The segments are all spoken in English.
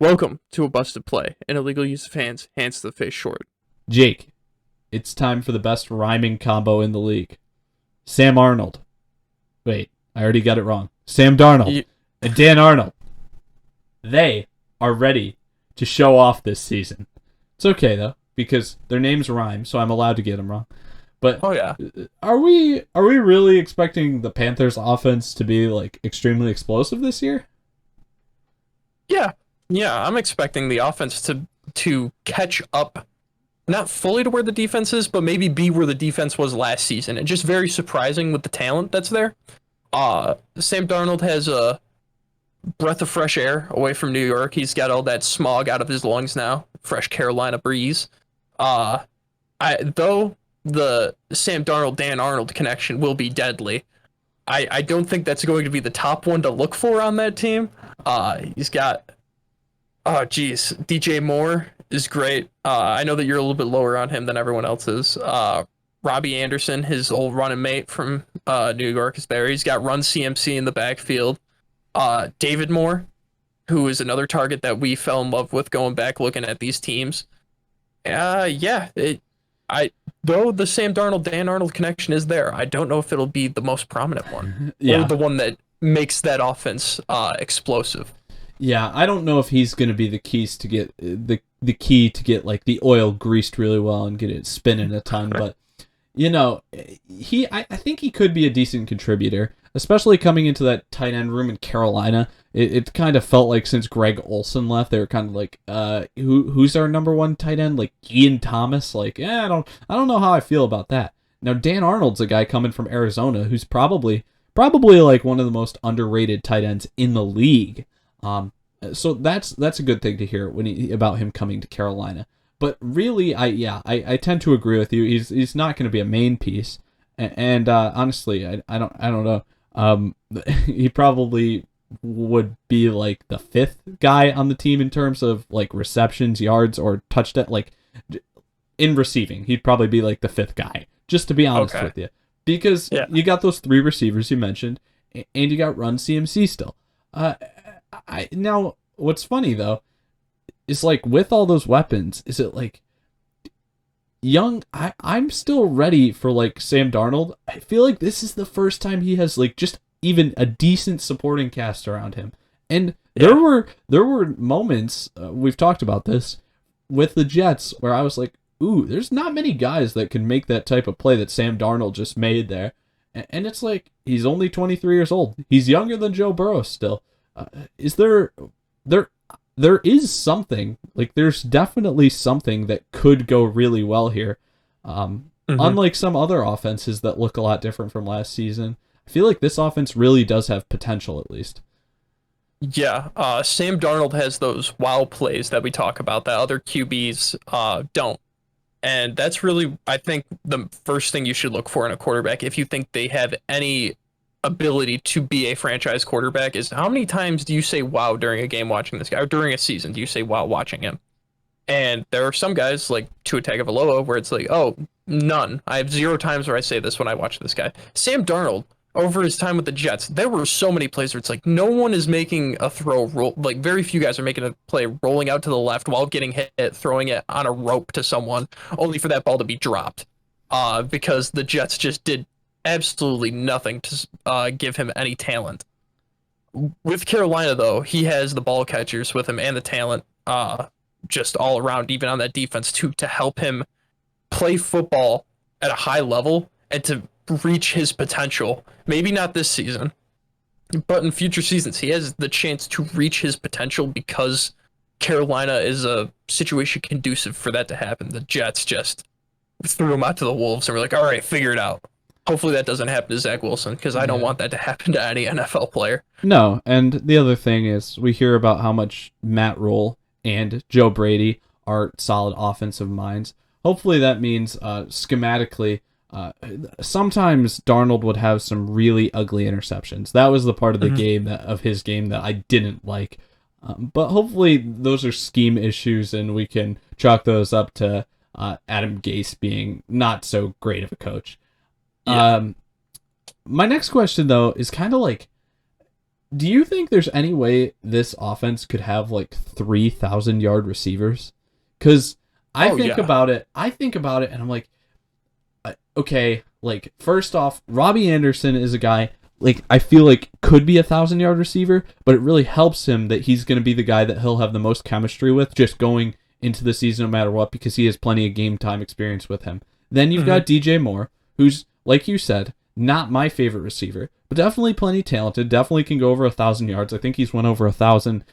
Welcome to a busted play. An illegal use of hands to the face short. Jake, it's time for the best rhyming combo in the league. Sam ArNoLd. Wait, I already got it wrong. Sam Darnold and Dan Arnold. They are ready to show off this season. It's okay though, because their names rhyme, so I'm allowed to get them wrong. But Oh yeah. are we really expecting the Panthers offense to be like extremely explosive this year? Yeah, I'm expecting the offense to catch up, not fully to where the defense is, but maybe be where the defense was last season. And just very surprising with the talent that's there. Sam Darnold has a breath of fresh air away from New York. He's got all that smog out of his lungs now. Fresh Carolina breeze. Though the Sam Darnold Dan Arnold connection will be deadly, I don't think that's going to be the top one to look for on that team. He's got DJ Moore is great. I know that you're a little bit lower on him than everyone else is. Robbie Anderson, his old running mate from New York, is there. He's got Run CMC in the backfield. David Moore, who is another target that we fell in love with going back looking at these teams. Though the Sam Darnold Dan Arnold connection is there, I don't know if it'll be the most prominent one or the one that makes that offense explosive. Yeah, I don't know if he's going to be the keys to get the key to get like the oil greased really well and get it spinning a ton, but you know, I think he could be a decent contributor, especially coming into that tight end room in Carolina. It kind of felt like since Greg Olsen left, they were kind of like, who's our number one tight end? Like Ian Thomas? Like, I don't know how I feel about that. Now Dan Arnold's a guy coming from Arizona who's probably like one of the most underrated tight ends in the league. So that's a good thing to hear about him coming to Carolina. But really, I tend to agree with you. He's not going to be a main piece, and honestly, I don't know. He probably would be like the fifth guy on the team in terms of like receptions, yards, or touchdown. Like in receiving, he'd probably be like the fifth guy. Just to be honest with you, because you got those three receivers you mentioned, and you got Run CMC still. Now what's funny though is like with all those weapons, is it like I'm still ready for like Sam Darnold. I feel like this is the first time he has like just even a decent supporting cast around him. And there were moments, we've talked about this with the Jets, where I was like, ooh, there's not many guys that can make that type of play that Sam Darnold just made there. And it's like, he's only 23 years old. He's younger than Joe Burrow still. Is there is something, like there's definitely something that could go really well here. Unlike some other offenses that look a lot different from last season, I feel like this offense really does have potential at least. Yeah, Sam Darnold has those wow plays that we talk about that other QBs don't. And that's really, I think, the first thing you should look for in a quarterback if you think they have any ability to be a franchise quarterback is how many times do you say wow during a game watching this guy, or during a season do you say wow watching him? And there are some guys like Tua Tagovailoa where it's like, oh, none. I have 0 times where I say this when I watch this guy. Sam Darnold, over his time with the Jets, there were so many plays where it's like no one is making a throw roll, like very few guys are making a play rolling out to the left while getting hit, throwing it on a rope to someone, only for that ball to be dropped. Because the Jets just did absolutely nothing to give him any talent. With Carolina, though, he has the ball catchers with him and the talent just all around, even on that defense, too, to help him play football at a high level and to reach his potential. Maybe not this season, but in future seasons, he has the chance to reach his potential because Carolina is a situation conducive for that to happen. The Jets just threw him out to the Wolves and were like, all right, figure it out. Hopefully that doesn't happen to Zach Wilson, because I don't want that to happen to any NFL player. No, and the other thing is we hear about how much Matt Rule and Joe Brady are solid offensive minds. Hopefully that means schematically, sometimes Darnold would have some really ugly interceptions. That was the part of the game of his game that I didn't like. But hopefully those are scheme issues, and we can chalk those up to Adam Gase being not so great of a coach. Yeah. My next question, though, is kind of like, Do you think there's any way this offense could have like 3,000-yard receivers? Because Oh yeah. I think about it, and I'm like, okay, like first off, Robbie Anderson is a guy like I feel like could be 1,000-yard receiver, but it really helps him that he's going to be the guy that he'll have the most chemistry with, just going into the season no matter what, because he has plenty of game time experience with him. Then you've Hmm. got DJ Moore, who's like you said, not my favorite receiver, but definitely plenty talented. Definitely can go over 1,000 yards. I think he's went over 1,000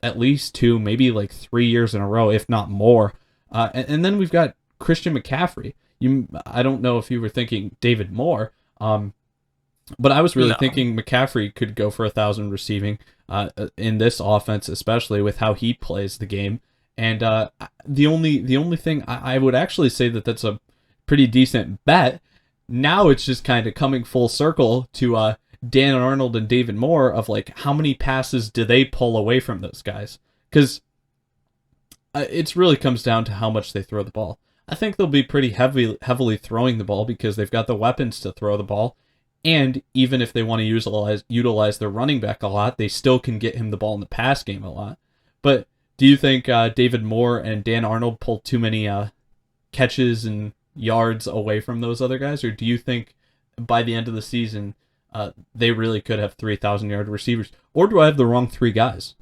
at least 2, maybe like 3 years in a row, if not more. And then we've got Christian McCaffrey. I don't know if you were thinking David Moore, but I was really No. thinking McCaffrey could go for 1,000 receiving in this offense, especially with how he plays the game. And the only thing I would actually say that's a pretty decent bet. Now it's just kind of coming full circle to Dan Arnold and David Moore of like how many passes do they pull away from those guys? Because it really comes down to how much they throw the ball. I think they'll be pretty heavily throwing the ball because they've got the weapons to throw the ball. And even if they want to utilize their running back a lot, they still can get him the ball in the pass game a lot. But do you think David Moore and Dan Arnold pulled too many catches and yards away from those other guys? Or do you think by the end of the season they really could have 3,000-yard receivers? Or do I have the wrong three guys?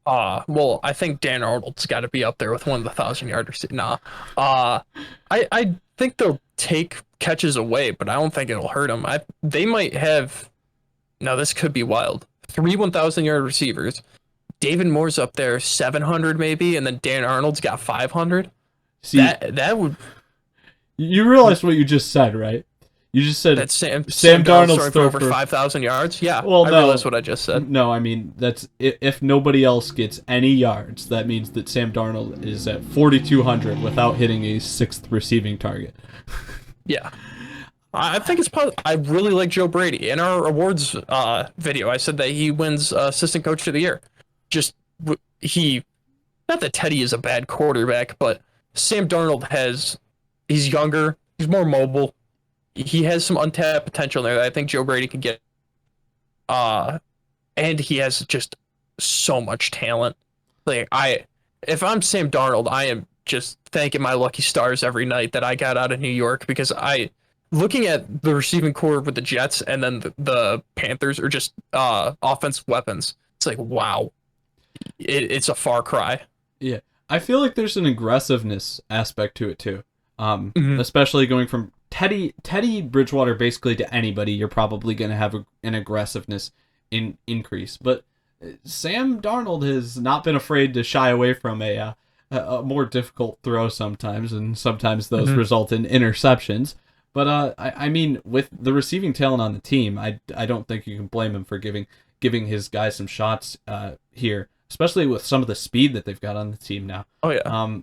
Well, I think Dan Arnold's got to be up there with one of the 1,000 yard receivers. Nah. I think they'll take catches away, but I don't think it'll hurt them. They might have. Now this could be wild. 3 1,000 yard receivers. David Moore's up there, 700 maybe, and then Dan Arnold's got 500. See, That would you realize what you just said, right? You just said that's Sam Darnold's throwing for throw over 5,000 yards. Yeah, Well, I no. realized what I just said. No, I mean that's if nobody else gets any yards, that means that Sam Darnold is at 4,200 without hitting a sixth receiving target. Yeah. I think it's possible. I really like Joe Brady. In our awards video, I said that he wins assistant coach of the year. Just he, not that Teddy is a bad quarterback, but Sam Darnold he's younger, he's more mobile, he has some untapped potential there that I think Joe Brady can get. And he has just so much talent. Like if I'm Sam Darnold, I am just thanking my lucky stars every night that I got out of New York because looking at the receiving core with the Jets and then the Panthers are just offensive weapons. It's like wow, it's a far cry. Yeah, I feel like there's an aggressiveness aspect to it too. Mhm. Especially going from Teddy Bridgewater basically to anybody, you're probably going to have an aggressiveness increase. But Sam Darnold has not been afraid to shy away from a more difficult throw sometimes, and sometimes those result in interceptions. But I mean, with the receiving talent on the team, I don't think you can blame him for giving his guys some shots here, especially with some of the speed that they've got on the team now. Oh yeah.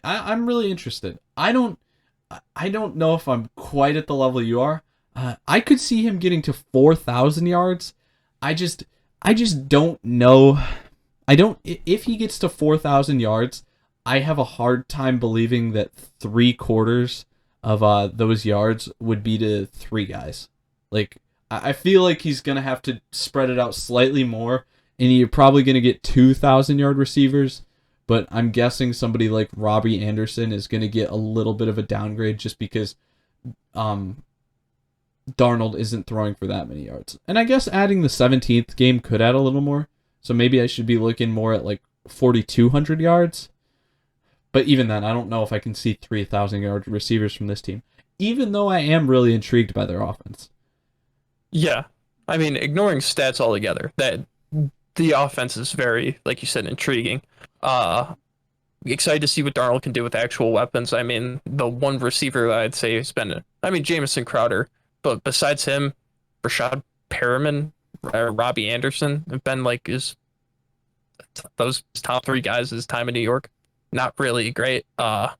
I'm really interested. I don't know if I'm quite at the level you are. I could see him getting to 4,000 yards. I just don't know. If he gets to 4,000 yards, I have a hard time believing that 3/4 of those yards would be to three guys. Like, I feel like he's going to have to spread it out slightly more, and you're probably going to get 2,000-yard receivers, but I'm guessing somebody like Robbie Anderson is going to get a little bit of a downgrade just because Darnold isn't throwing for that many yards. And I guess adding the 17th game could add a little more, so maybe I should be looking more at like 4,200 yards. But even then, I don't know if I can see 3,000-yard receivers from this team, even though I am really intrigued by their offense. Yeah. I mean, ignoring stats altogether, that the offense is very, like you said, intriguing. Excited to see what Darnold can do with actual weapons. I mean, the one receiver that I'd say has been, Jamison Crowder, but besides him, Rashad Perriman, Robbie Anderson have been like those top 3 guys his time in New York. Not really great. Yeah,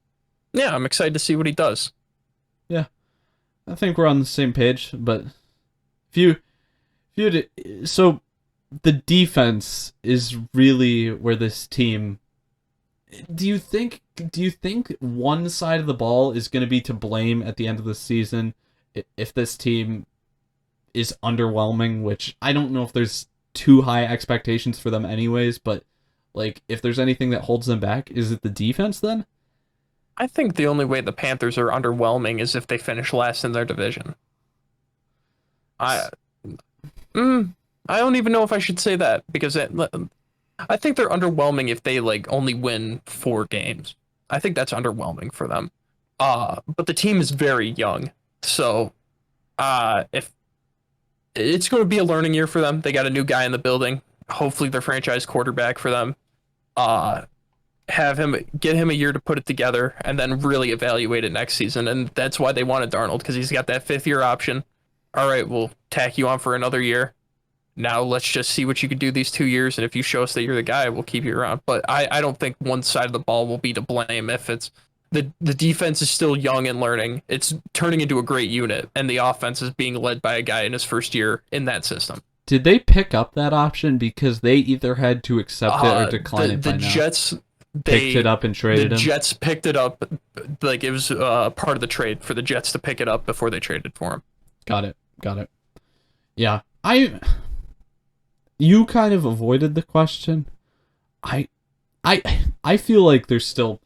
I'm excited to see what he does. Yeah, I think we're on the same page. But so the defense is really where this team. Do you think one side of the ball is going to be to blame at the end of the season if this team is underwhelming, which I don't know if there's too high expectations for them anyways, but like if there's anything that holds them back, is it the defense then? I think the only way the Panthers are underwhelming is if they finish last in their division. I I don't even know if I should say that because I think they're underwhelming if they like only win 4 games. I think that's underwhelming for them. But the team is very young, so if it's going to be a learning year for them, they got a new guy in the building. Hopefully, their franchise quarterback for them. Uh, get him a year to put it together, and then really evaluate it next season. And that's why they wanted Darnold because he's got that 5th-year option. All right, we'll tack you on for another year. Now let's just see what you could do these 2 years, and if you show us that you're the guy, we'll keep you around. But I don't think one side of the ball will be to blame if it's the defense is still young and learning. It's turning into a great unit, and the offense is being led by a guy in his first year in that system. Did they pick up that option because they either had to accept it or decline it by now? The Jets picked it up and traded him? The Jets picked it up, like it was part of the trade for the Jets to pick it up before they traded for him. Got it. Yeah, you kind of avoided the question. I feel like there's still...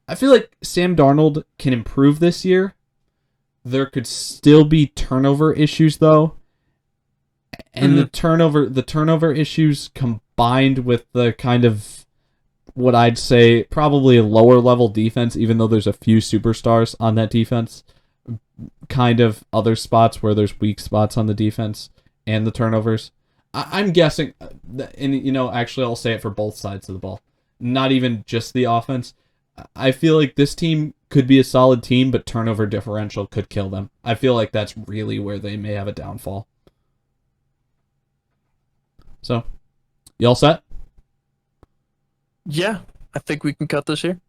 I feel like Sam Darnold can improve this year. There could still be turnover issues, though. And the turnover issues combined with the kind of what I'd say probably a lower level defense, even though there's a few superstars on that defense, kind of other spots where there's weak spots on the defense and the turnovers. I'm guessing, and actually I'll say it for both sides of the ball, not even just the offense. I feel like this team could be a solid team, but turnover differential could kill them. I feel like that's really where they may have a downfall. So, you all set? Yeah, I think we can cut this here.